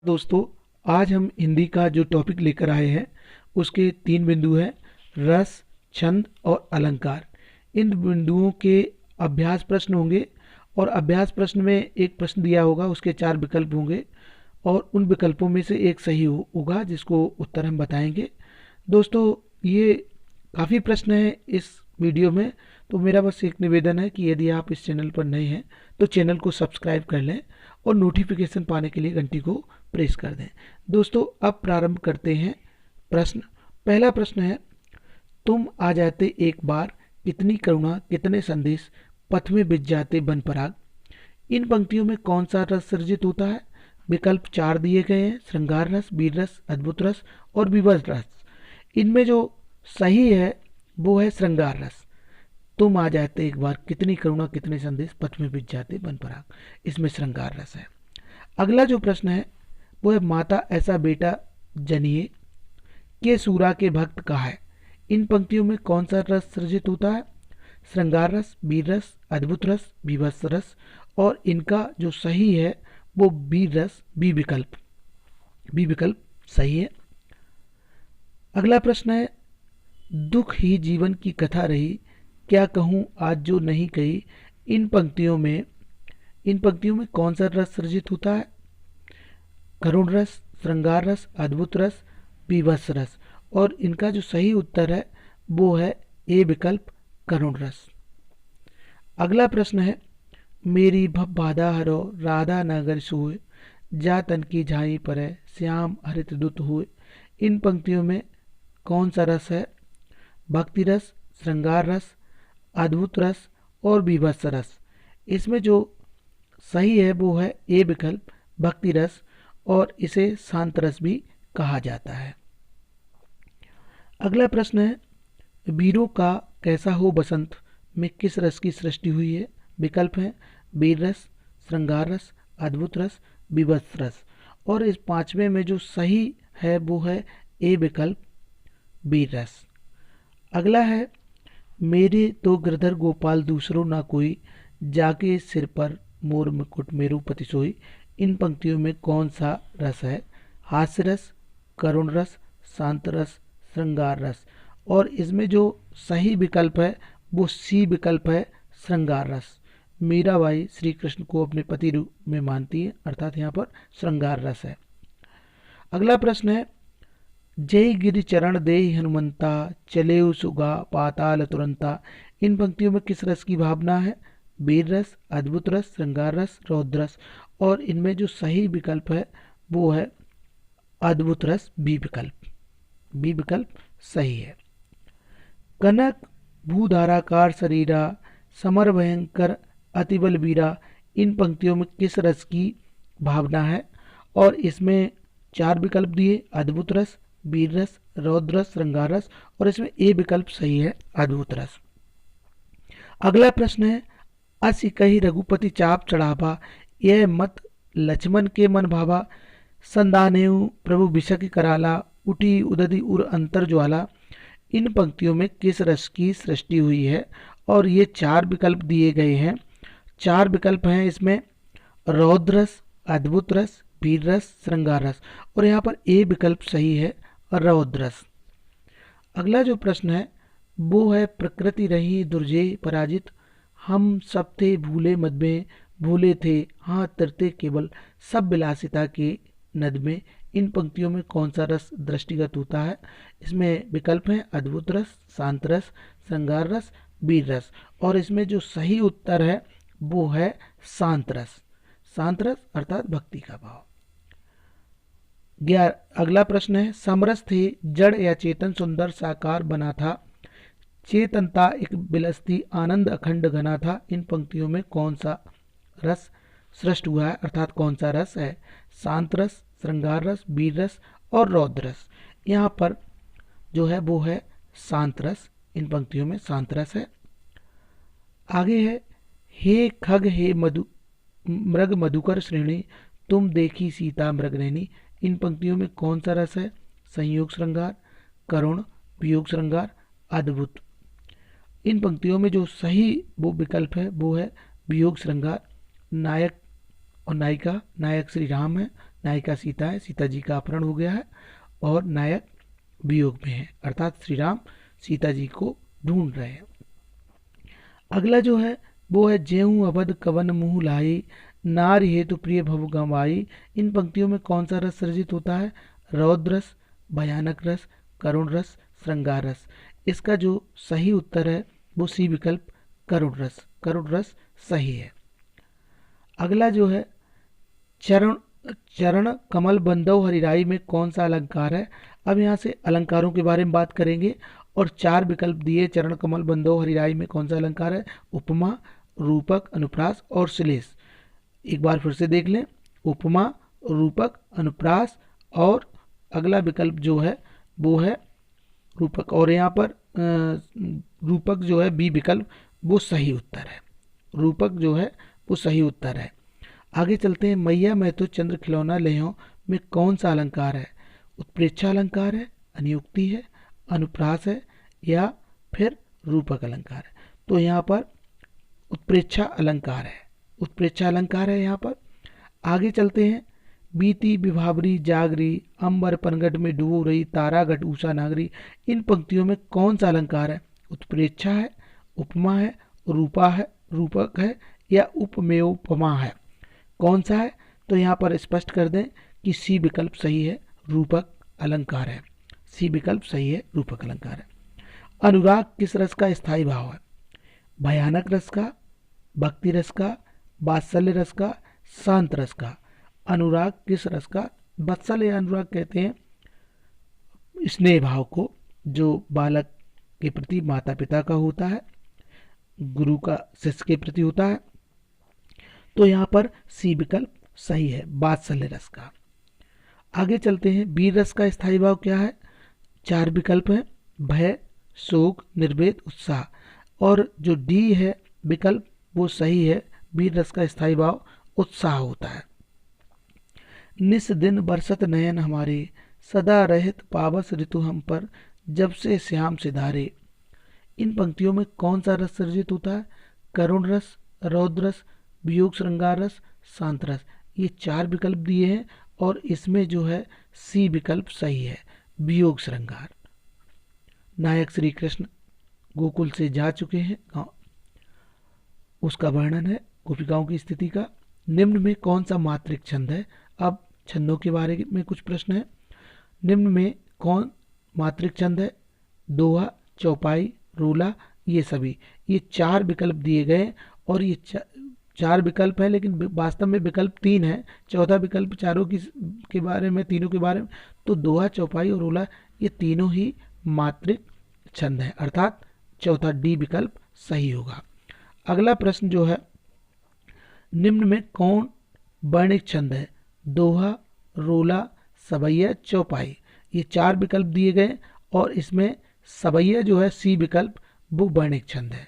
दोस्तों, आज हम हिंदी का जो टॉपिक लेकर आए हैं उसके 3 बिंदु हैं: रस, छंद और अलंकार। इन बिंदुओं के अभ्यास प्रश्न होंगे और अभ्यास प्रश्न में एक प्रश्न दिया होगा, उसके 4 विकल्प होंगे और उन विकल्पों में से एक सही होगा जिसको उत्तर हम बताएंगे। दोस्तों, ये काफ़ी प्रश्न हैं इस वीडियो में, तो मेरा बस एक निवेदन है कि यदि आप इस चैनल पर नए हैं तो चैनल को सब्सक्राइब कर लें और नोटिफिकेशन पाने के लिए घंटी को प्रेस कर दें। दोस्तों, अब प्रारंभ करते हैं प्रश्न। पहला प्रश्न है, तुम आ जाते एक बार, कितनी करुणा कितने संदेश, पथ में बिछ जाते बन पराग। इन पंक्तियों में कौन सा रस सृजित होता है? विकल्प 4 दिए गए हैं: श्रृंगार रस, वीर रस, अद्भुत रस और विभत्स रस। इनमें जो सही है वो है श्रृंगार रस। तुम आ जाते एक बार, कितनी करुणा कितने संदेश, पथ में बिछ जाते बन पराग, इसमें श्रृंगार रस है। अगला जो प्रश्न है वो है, माता ऐसा बेटा जनिए के सूरा के भक्त कहा है। इन पंक्तियों में कौन सा रस सृजित होता है? श्रृंगार रस, वीर रस, अद्भुत रस, विभत्स रस। और इनका जो सही है वो वीर रस, बी विकल्प सही है। अगला प्रश्न है, दुख ही जीवन की कथा रही, क्या कहूँ आज जो नहीं कही। इन पंक्तियों में कौन सा रस सृजित होता है? करुण रस, श्रृंगार रस, अद्भुत रस, विभत्स रस। और इनका जो सही उत्तर है वो है ए विकल्प, करुण रस। अगला प्रश्न है, मेरी भव बाधा हरो राधा नगर सोए, जा तन की झाई पर श्याम हरित दुत हुए। इन पंक्तियों में कौन सा रस है? भक्ति रस, श्रृंगार रस, अद्भुत रस और विभत्स रस। इसमें जो सही है वो है ए विकल्प, भक्ति रस, और इसे शांत रस भी कहा जाता है। अगला प्रश्न है, वीरों का कैसा हो बसंत में किस रस की सृष्टि हुई है? विकल्प हैं वीर रस, श्रृंगार रस, अद्भुत रस, विभत्स रस। और इस पांचवें में जो सही है वो है ए विकल्प, वीर रस। अगला है, मेरे तो गिरधर गोपाल दूसरो ना कोई, जाके सिर पर मोर मुकुट मेरु पति सोई। इन पंक्तियों में कौन सा रस है? हास्य रस, करुण रस, शांत रस, श्रृंगार रस। और इसमें जो सही विकल्प है वो सी विकल्प है, श्रृंगार रस। मीराबाई श्री कृष्ण को अपने पति रूप में मानती है, अर्थात यहाँ पर श्रृंगार रस है। अगला प्रश्न है, जय गिरि चरण दे हनुमंता, चले सुगा पाताल तुरंता। इन पंक्तियों में किस रस की भावना है? वीर रस, अद्भुत रस, श्रृंगार रस, रौद्र रस। और इनमें जो सही विकल्प है वो है अद्भुत रस, बी विकल्प सही है। कनक भूधाराकार शरीरा, समर भयंकर अतिबल वीरा। इन पंक्तियों में किस रस की भावना है? और इसमें 4 विकल्प दिए: अद्भुत रस, वीर रस, रौद्र रस, श्रृंगार रस। और इसमें ए विकल्प सही है, अद्भुत रस। अगला प्रश्न है, असी कही रघुपति चाप चढ़ावा, यह मत लक्ष्मण के मन भावा। संदानेऊ प्रभु विषक कराला, उठी उदधि उर अंतर ज्वाला। इन पंक्तियों में किस रस की सृष्टि हुई है? और ये 4 विकल्प दिए गए हैं। 4 विकल्प हैं इसमें: रौद्र रस, अद्भुत रस, वीर रस, श्रृंगार रस। और यहाँ पर ए विकल्प सही है, रौद्र रस। अगला जो प्रश्न है वो है, प्रकृति रही दुर्जय पराजित, हम सब थे भूले मद में, भूले थे हाँ तरते केवल, सब विलासिता के नद में। इन पंक्तियों में कौन सा रस दृष्टिगत होता है? इसमें विकल्प हैं अद्भुत रस, शांत रस, श्रृंगार रस, वीर रस। और इसमें जो सही उत्तर है वो है शांत रस, अर्थात भक्ति का भाव। अगला प्रश्न है, समरस थे जड़ या चेतन, सुंदर साकार बना था, चेतनता एक बिलस्ती, आनंद अखंड घना था। इन पंक्तियों में कौन सा रस सृष्ट हुआ है, अर्थात कौन सा रस है? शांत रस, श्रृंगार रस, वीर रस और रौद्र रस। यहाँ पर जो है वो है शांत रस। इन पंक्तियों में शांत रस है। आगे है, हे खग हे मृग मधुकर श्रेणी, तुम देखी सीता मृग नैनी। इन पंक्तियों में कौन सा रस है? संयोग श्रृंगार, करुण, वियोग श्रृंगार, अद्भुत। इन पंक्तियों में जो सही वो विकल्प है वो है वियोग श्रृंगार। नायक और नायिका, नायक श्री राम है, नायिका सीता है, सीता जी का अपहरण हो गया है और नायक वियोग में है, अर्थात श्री राम सीता जी को ढूंढ रहे हैं। अगला जो है वो है जेहू अवध कवन मुँह लाई, नार हेतु प्रिय भव गंवाई। इन पंक्तियों में कौन सा रस सृजित होता है? रौद्र रस, भयानक रस, करुण रस, श्रृंगार रस। इसका जो सही उत्तर है वो सी विकल्प करुण रस, करुण रस सही है। अगला जो है चरण चरण कमल बंधव हरिराई में कौन सा अलंकार है? अब यहाँ से अलंकारों के बारे में बात करेंगे और चार विकल्प दिए। चरण कमल बंधव हरिराई में कौन सा अलंकार है? उपमा, रूपक, अनुप्रास और श्लेष। एक बार फिर से देख लें, उपमा, रूपक, अनुप्रास और अगला विकल्प जो है वो है रूपक। और यहाँ पर रूपक जो है बी विकल्प वो सही उत्तर है, रूपक जो है वो सही उत्तर है। आगे चलते हैं, मैया मैं तो चंद्र खिलौना लेहो में कौन सा अलंकार है? उत्प्रेक्षा अलंकार है, अनियुक्ति है, अनुप्रास है या फिर रूपक अलंकार है? तो यहाँ पर उत्प्रेक्षा अलंकार है, उत्प्रेक्षा अलंकार है यहाँ पर। आगे चलते हैं, बीती विभावरी जागरी, अंबर पनघट में डूब रही, तारा घट ऊषा नागरी। इन पंक्तियों में कौन सा अलंकार है? उत्प्रेक्षा है, उपमा है, रूपा है, रूपक है या उपमेयोपमा है? कौन सा है? तो यहाँ पर स्पष्ट कर दें कि सी विकल्प सही है, रूपक अलंकार है। सी विकल्प सही है, रूपक अलंकार है। अनुराग किस रस का स्थायी भाव है? भयानक रस का, भक्ति रस का, वात्सल्य रस का, शांत रस का। अनुराग किस रस का? वात्सल्य अनुराग कहते हैं स्नेह भाव को, जो बालक के प्रति माता पिता का होता है, गुरु का शिष्य के प्रति होता है। तो यहाँ पर सी विकल्प सही है, वात्सल्य रस का। आगे चलते हैं, वीर रस का स्थायी भाव क्या है? चार विकल्प हैं, भय, शोक, निर्वेद, उत्साह। और जो डी है विकल्प वो सही है, वीर रस का स्थायी भाव उत्साह होता है। निस दिन बरसत नयन हमारे, सदा रहत पावस ऋतु हम पर, जब से श्याम सिधारे। इन पंक्तियों में कौन सा रस सृजित होता है? करुण रस, रौद्र रस, वियोग श्रृंगार रस, शांत रस। ये चार विकल्प दिए हैं और इसमें जो है सी विकल्प सही है, वियोग श्रृंगार। नायक श्री कृष्ण गोकुल से जा चुके हैं, उसका वर्णन है गोपिकाओं की स्थिति का। निम्न में कौन सा मात्रिक छंद है? अब छंदों के बारे में कुछ प्रश्न है। निम्न में कौन मात्रिक छंद है? दोहा, चौपाई, रोला, ये सभी। ये चार विकल्प दिए गए और ये चार विकल्प है, लेकिन वास्तव में विकल्प तीन है। चौथा विकल्प चारों के बारे में, तीनों के बारे में। तो दोहा, चौपाई और रोला ये तीनों ही मात्रिक छंद है, अर्थात चौथा डी विकल्प सही होगा। अगला प्रश्न जो है, निम्न में कौन वर्णिक छंद है? दोहा, रोला, सवैया, चौपाई। ये चार विकल्प दिए गए और इसमें सवैया जो है सी विकल्प वो वर्णिक छंद है,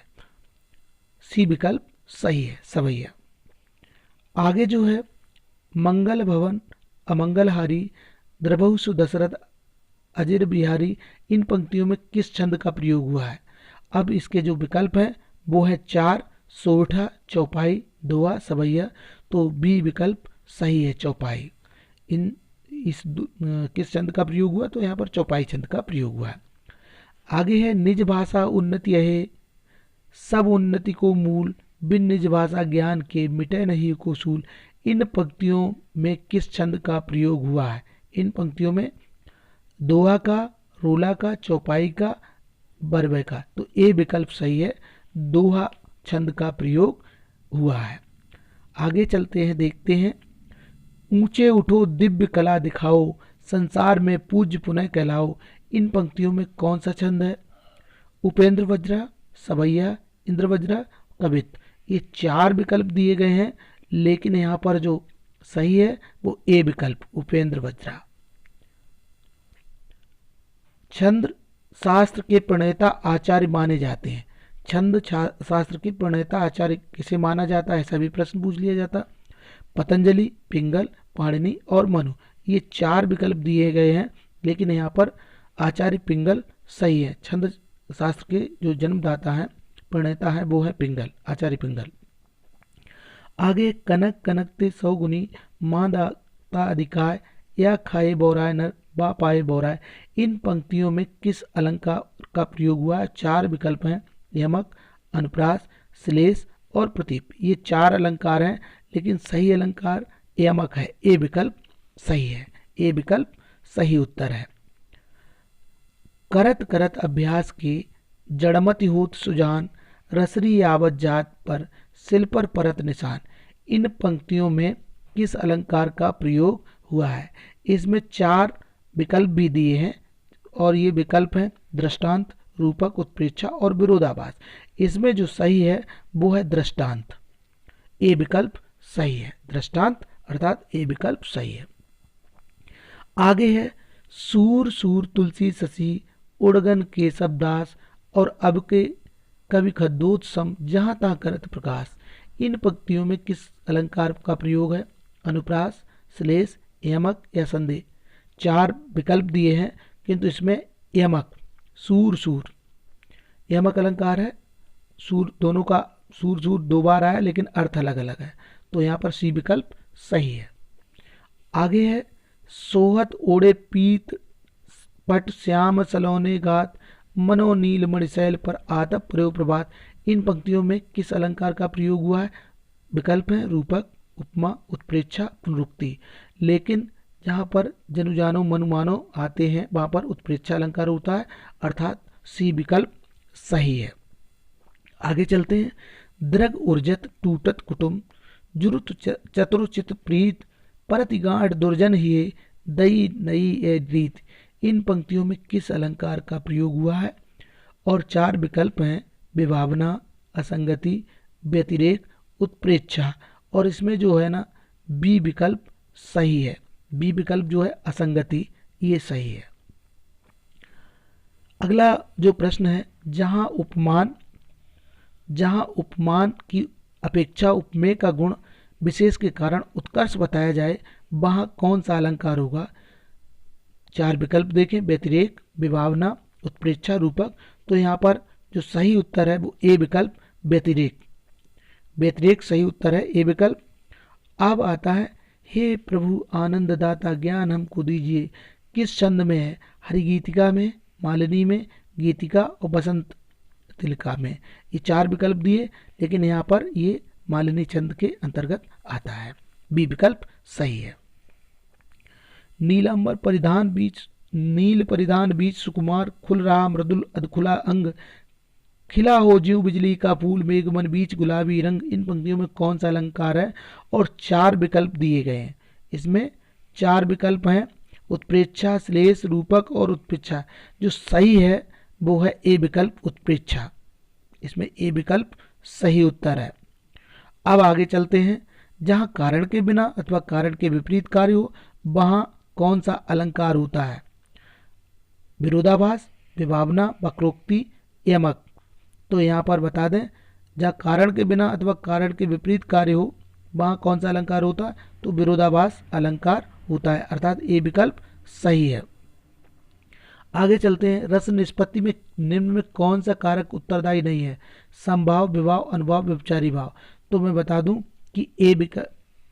सी विकल्प सही है, सवैया। आगे जो है, मंगल भवन अमंगलहारी, द्रभहु सुदशरथ अजिर बिहारी। इन पंक्तियों में किस छंद का प्रयोग हुआ है? अब इसके जो विकल्प हैं वो है चार, सोरठा, चौपाई, दोहा, सवैया। तो बी विकल्प सही है, चौपाई। किस छंद का प्रयोग हुआ? तो यहाँ पर चौपाई छंद का प्रयोग हुआ है। आगे है, निज भाषा उन्नति है, सब उन्नति को मूल, बिन निज भाषा ज्ञान के मिटे नहीं को सूल। इन पंक्तियों में किस छंद का प्रयोग हुआ है? इन पंक्तियों में दोहा का, रोला का, चौपाई का, बरबे का। तो ए विकल्प सही है, दोहा छंद का प्रयोग हुआ है। आगे चलते हैं, देखते हैं, ऊंचे उठो दिव्य कला दिखाओ, संसार में पूज्य पुनः कहलाओ। इन पंक्तियों में कौन सा छंद है? उपेंद्र वज्रा, सवैया, इंद्र वज्रा, कवित। ये चार विकल्प दिए गए हैं, लेकिन यहाँ पर जो सही है वो ए विकल्प, उपेंद्र वज्रा। छंद शास्त्र के प्रणेता आचार्य माने जाते हैं। छंद शास्त्र के प्रणेता आचार्य किसे माना जाता है? ऐसा भी प्रश्न पूछ लिया जाता। पतंजलि, पिंगल, पाणिनि और मनु। ये चार विकल्प दिए गए हैं, लेकिन यहाँ पर आचार्य पिंगल सही है। छंद शास्त्र के जो जन्मदाता है, प्रणेता है, वो है पिंगल, आचार्य पिंगल। आगे, कनक कनकते सौगुनी, ता अधिकाय या खाए बोराय न बा पाए बोराय, इन पंक्तियों में किस अलंकार का प्रयोग हुआ है? 4 विकल्प हैं, यमक, अनुप्रास, श्लेष और प्रतीप। ये 4 अलंकार हैं, लेकिन सही अलंकार यमक है। ए विकल्प सही है। ए विकल्प सही उत्तर है। करत करत अभ्यास के जड़मति होत सुजान, रसरी यावत जात पर सिल पर परत निशान, इन पंक्तियों में किस अलंकार का प्रयोग हुआ है? इसमें 4 विकल्प भी दिए हैं और ये विकल्प हैं दृष्टांत, रूपक, उत्प्रेक्षा और विरोधाभास। इसमें जो सही है वो है दृष्टांत। ए विकल्प सही है। दृष्टांत अर्थात ए विकल्प सही है। आगे है सूर सूर तुलसी शशि उड़गन के शब्दास और अब के कवि खद्दोत सम जहां तहां करत प्रकाश, इन पंक्तियों में किस अलंकार का प्रयोग है? अनुप्रास, श्लेष, यमक या संदेह। 4 विकल्प दिए हैं, किंतु इसमें यमक सूर सूर यमक अलंकार है। सूर दोनों का सूर सूर 2 बार आया, लेकिन अर्थ अलग अलग है, तो यहाँ पर सी विकल्प सही है। आगे है सोहत ओढ़े पीत पट श्याम सलोने गात, मनो नील मणिशैल पर आतप प्रयोग प्रभात, इन पंक्तियों में किस अलंकार का प्रयोग हुआ है? विकल्प है रूपक, उपमा, उत्प्रेक्षा, पुनरुक्ति। लेकिन जहाँ पर जनु जानो मनु मानो आते हैं वहाँ पर उत्प्रेक्षा अलंकार होता है, अर्थात सी विकल्प सही है। आगे चलते हैं। द्रग उर्जत टूटत कुटुम, जुरुत चतुर्चित प्रीत, परति गांठ दुर्जन हिये, दई नई ए रीत, इन पंक्तियों में किस अलंकार का प्रयोग हुआ है? और 4 विकल्प हैं विभावना, असंगति, व्यतिरेक, उत्प्रेक्षा, और इसमें जो है ना बी विकल्प सही है। बी विकल्प जो है असंगति, ये सही है। अगला जो प्रश्न है, जहां उपमान की अपेक्षा उपमेय का गुण विशेष के कारण उत्कर्ष बताया जाए, वहां कौन सा अलंकार होगा? 4 विकल्प देखें, व्यतिरेक, विभावना, उत्प्रेक्षा, रूपक। तो यहाँ पर जो सही उत्तर है वो ए विकल्प व्यतिरेक। व्यतिरेक सही उत्तर है, ए विकल्प। अब आता है हे प्रभु आनंद दाता ज्ञान हमको दीजिए, किस छंद में है? हरिगीतिका में, मालिनी में, गीतिका और बसंत तिलका में। ये 4 विकल्प दिए, लेकिन यहाँ पर ये मालिनी छंद के अंतर्गत आता है। बी विकल्प सही है। नीलांबर परिधान बीच नील परिधान बीच सुकुमार, खुल रहा मृदुल अधखुला अंग, खिला हो ज्यों बिजली का फूल, मेघमन बीच गुलाबी रंग, इन पंक्तियों में कौन सा अलंकार है? और 4 विकल्प दिए गए हैं। इसमें 4 विकल्प हैं उत्प्रेक्षा, श्लेष, रूपक और उत्प्रेक्षा। जो सही है वो है ए विकल्प उत्प्रेक्षा। इसमें ए विकल्प सही उत्तर है। अब आगे चलते हैं। जहां कारण के बिना अथवा कारण के विपरीत कार्य हो वहां कौन सा अलंकार होता है? विरोधाभास, विभावना, वक्रोक्ति, यमक। तो यहाँ पर बता दें, जहाँ कारण के बिना अथवा कारण के विपरीत कार्य हो वहाँ कौन सा अलंकार होता है? तो विरोधाभास अलंकार होता है, अर्थात ए विकल्प सही है। आगे चलते हैं। रस निष्पत्ति में निम्न में कौन सा कारक उत्तरदायी नहीं है? संभाव, विभाव, अनुभाव, व्यभिचारी भाव। तो मैं बता दूं कि ए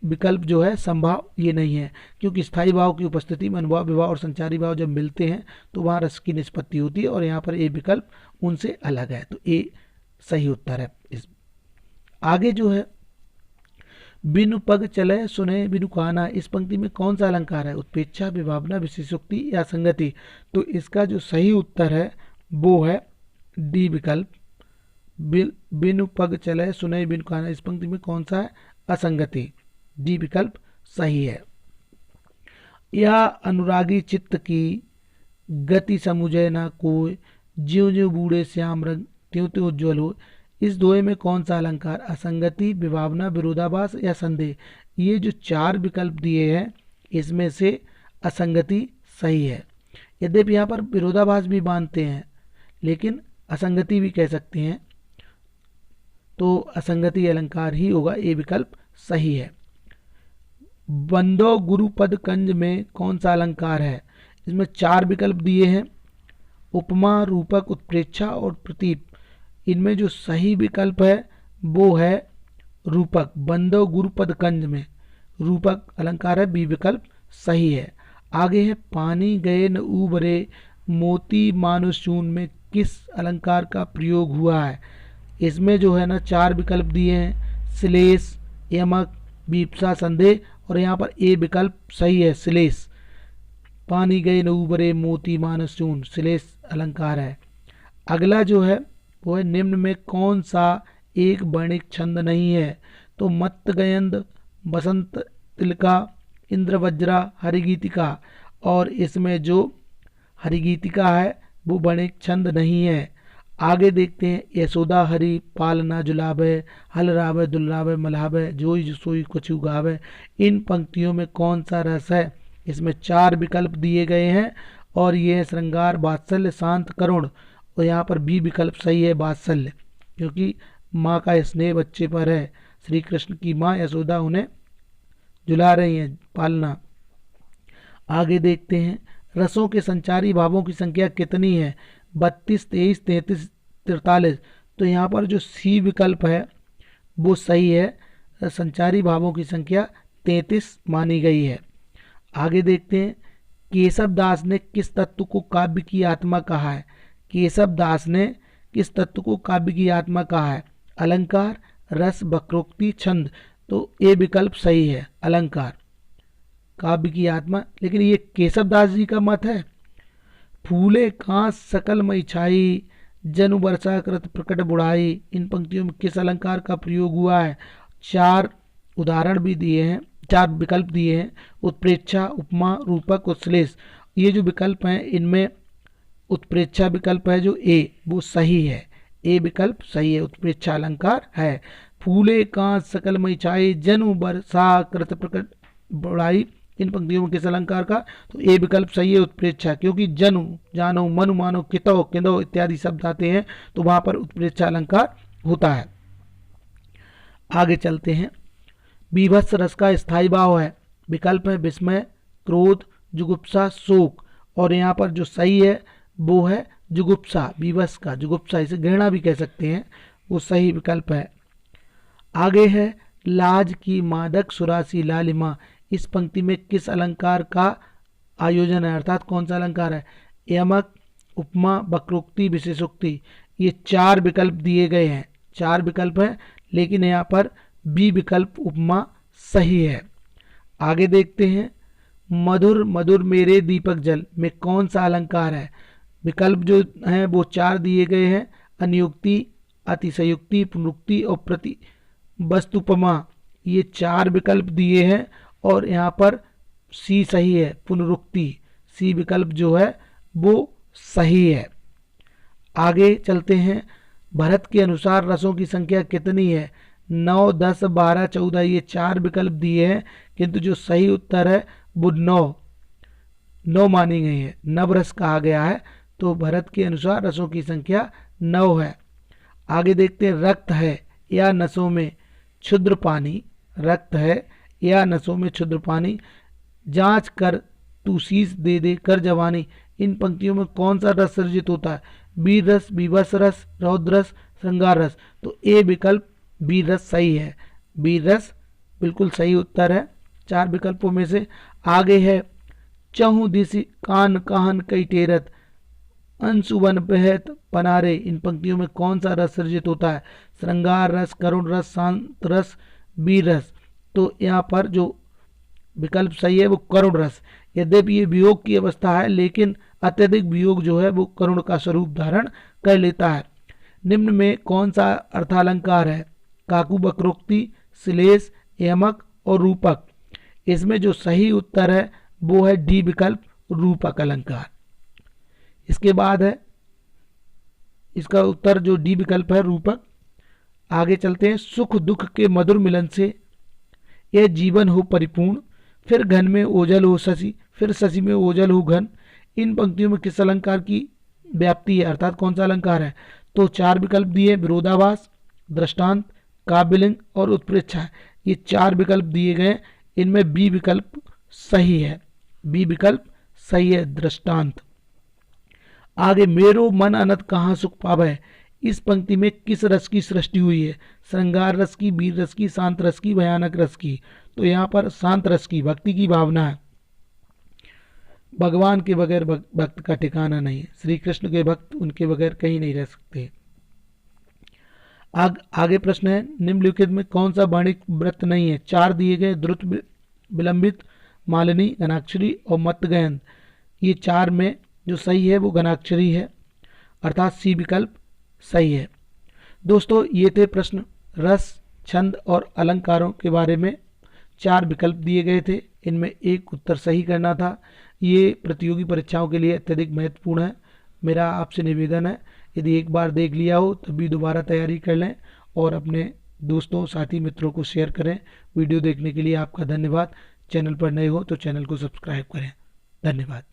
विकल्प जो है संभाव ये नहीं है, क्योंकि स्थायी भाव की उपस्थिति में अनुभाव, विभाव और संचारी भाव जब मिलते हैं तो वहाँ रस की निष्पत्ति होती है, और यहाँ पर ए विकल्प उनसे अलग है, तो ए सही उत्तर है। इस आगे जो है बिनु पग चले सुने बिनु काना, इस पंक्ति में कौन सा अलंकार है? उत्प्रेक्षा, विभावना, विशेषोक्ति या संगति। तो इसका जो सही उत्तर है वो है डी विकल्प। बिनु पग चले सुने बिनु काना, इस पंक्ति में कौन सा है? असंगति। डी विकल्प सही है। यह अनुरागी चित्त की गति समुझे ना कोय, ज्यों ज्यों बूढ़े श्याम रंग त्यों त्यों उज्ज्वल हो, इस दोहे में कौन सा अलंकार? असंगति, विभावना, विरोधाभास या संदेह। ये जो 4 विकल्प दिए हैं इसमें से असंगति सही है। यद्यपि यहाँ पर विरोधाभास भी मानते हैं, लेकिन असंगति भी कह सकते हैं, तो असंगति अलंकार ही होगा, ए विकल्प सही है। बंदो गुरुपद कंज में कौन सा अलंकार है? इसमें 4 विकल्प दिए हैं, उपमा, रूपक, उत्प्रेक्षा और प्रतीप। इनमें जो सही विकल्प है वो है रूपक। बंदो गुरुपद कंज में रूपक अलंकार है, बी विकल्प सही है। आगे है पानी गए न उबरे मोती मानुष चून में किस अलंकार का प्रयोग हुआ है। इसमें जो है ना 4 विकल्प दिए हैं, श्लेष, यमक, बीप्सा, संदेह, और यहाँ पर ए विकल्प सही है, श्लेष। पानी गए न उबरे मोती मानुष चून श्लेष अलंकार है। अगला जो है वो है निम्न में कौन सा एक वर्णिक छंद नहीं है। तो मत्त गयंद, बसंत तिलका, इंद्रवज्रा, हरिगीतिका, और इसमें जो हरिगीतिका है वो वर्णिक छंद नहीं है। आगे देखते हैं यशोदा हरि पालना जुलावे, हल रावे दुलावे मलावे, जोई सोई कुछ उगावे। इन पंक्तियों में कौन सा रस है। इसमें 4 विकल्प दिए गए हैं और ये है श्रृंगार, वात्सल्य, शांत, करुण, और यहाँ पर बी विकल्प सही है, वात्सल्य, क्योंकि माँ का स्नेह बच्चे पर है। श्री कृष्ण की माँ यशोदा उन्हें जुला रही हैं, पालना। आगे देखते हैं रसों के संचारी भावों की संख्या कितनी है। 32, 23, 33, 43। तो यहाँ पर जो सी विकल्प है वो सही है, संचारी भावों की संख्या 33 मानी गई है। आगे देखते हैं केशव दास ने किस तत्व को काव्य की आत्मा कहा है। केशव दास ने किस तत्व को काव्य की आत्मा कहा है। अलंकार, रस, वक्रोक्ति, छंद। तो ए विकल्प सही है, अलंकार काव्य की आत्मा। लेकिन ये केशव दास जी का मत है। फूले कांस सकल मई छाई, जनु वर्षा कृत प्रकट बुढ़ाई। इन पंक्तियों में किस अलंकार का प्रयोग हुआ है। 4 उदाहरण भी दिए हैं, 4 विकल्प दिए हैं, उत्प्रेक्षा, उपमा, रूपक और श्लेष। ये जो विकल्प हैं इनमें उत्प्रेक्षा विकल्प है जो ए वो सही है, ए विकल्प सही है, उत्प्रेक्षा अलंकार है। फूले कांस सकल मई छाई, जनु वर्षा कृत प्रकट बुढ़ाई। इन पंक्तियों में किस अलंकार का। तो ए विकल्प सही है, उत्प्रेक्षा, क्योंकि जनु, जानो, मनु, मानो, कितो, किंदो इत्यादि शब्द आते हैं तो वहां पर उत्प्रेक्षा अलंकार होता है। आगे चलते हैं बीभत्स रस का स्थायी भाव है। विकल्प है विस्मय, क्रोध, जुगुप्सा, शोक, और यहाँ पर जो सही है वो है जुगुप्सा, बीभत्स का जुगुप्सा, इसे घृणा भी कह सकते हैं, वो सही विकल्प है। आगे है लाज की मादक सुरासी लालिमा। इस पंक्ति में किस अलंकार का आयोजन है, अर्थात कौन सा अलंकार है। यमक, उपमा, वक्रोक्ति, विशेषोक्ति। ये 4 विकल्प दिए गए हैं, 4 विकल्प हैं, लेकिन यहाँ पर बी विकल्प उपमा सही है। आगे देखते हैं मधुर मधुर मेरे दीपक जल में कौन सा अलंकार है। विकल्प जो हैं वो 4 दिए गए हैं, अनियुक्ति, अतिशयुक्ति, पुनरुक्ति और प्रति वस्तुपमा। ये 4 विकल्प दिए हैं और यहाँ पर सी सही है, पुनरुक्ति, सी विकल्प जो है वो सही है। आगे चलते हैं भरत के अनुसार रसों की संख्या कितनी है। 9, 10, 12, 14। ये 4 विकल्प दिए हैं, किंतु जो सही उत्तर है वो 9 मानी गई है, नवरस कहा गया है। तो भरत के अनुसार रसों की संख्या 9 है। आगे देखते हैं रक्त है या नसों में क्षुद्र पानी, रक्त है या नसों में क्षुद्र पानी, जांच कर तू शीश दे दे कर जवानी। इन पंक्तियों में कौन सा रस सृजित होता है। वीर रस, बीभत्स रस, रौद्र रस, श्रृंगार रस। तो ए विकल्प वीर रस सही है, वीर रस बिल्कुल सही उत्तर है 4 विकल्पों में से। आगे है चहु दिशि कान काहन कई टेरत, अंशुवन बहत पनारे। इन पंक्तियों में कौन सा रस सृजित होता है। श्रृंगार रस, करुण रस, शांत रस, वीर रस। तो यहाँ पर जो विकल्प सही है वो करुण रस। यद्यपि ये वियोग की अवस्था है, लेकिन अत्यधिक वियोग जो है वो करुण का स्वरूप धारण कर लेता है। निम्न में कौन सा अर्थालंकार है। काकू, वक्रोक्ति, श्लेष, यमक और रूपक। इसमें जो सही उत्तर है वो है डी विकल्प, रूपक अलंकार। इसके बाद है इसका उत्तर जो डी विकल्प है, रूपक। आगे चलते हैं सुख दुख के मधुर मिलन से यह जीवन हो परिपूर्ण, फिर घन में ओझल हो शशि, फिर शशि में ओझल हो घन। इन पंक्तियों में किस अलंकार की व्याप्ति है, अर्थात कौन सा अलंकार है। तो 4 विकल्प दिए, विरोधाभास, दृष्टांत, काव्यलिंग और उत्प्रेक्षा। ये 4 विकल्प दिए गए, इनमें बी विकल्प सही है, बी विकल्प सही है, दृष्टांत। आगे मेरो मन अनंत कहाँ सुख पावे। इस पंक्ति में किस रस की सृष्टि हुई है? श्रृंगार रस की, वीर रस की, शांत रस की, भयानक रस की? तो यहाँ पर शांत रस की, भक्ति की भावना है। भगवान के बगैर भक्त का ठिकाना नहीं है। श्री कृष्ण के भक्त उनके बगैर कहीं नहीं रह सकते। आगे प्रश्न है, निम्नलिखित में कौन सा वर्णिक व्रत नहीं है? चार दिए गए, द्रुत, विलंबित, मालिनी, घनाक्षरी और मतगयन। ये चार में जो सही है वो घनाक्षरी है, अर्थात सी विकल्प सही है। दोस्तों ये थे प्रश्न। रस, छंद और अलंकारों के बारे में चार विकल्प दिए गए थे, इनमें एक उत्तर सही करना था। ये प्रतियोगी परीक्षाओं के लिए अत्यधिक महत्वपूर्ण है। मेरा आपसे निवेदन है, यदि एक बार देख लिया हो तभी दोबारा तैयारी कर लें और अपने दोस्तों, साथी, मित्रों को शेयर करें। वीडियो देखने के लिए आपका धन्यवाद। चैनल पर नए हो तो चैनल को सब्सक्राइब करें। धन्यवाद।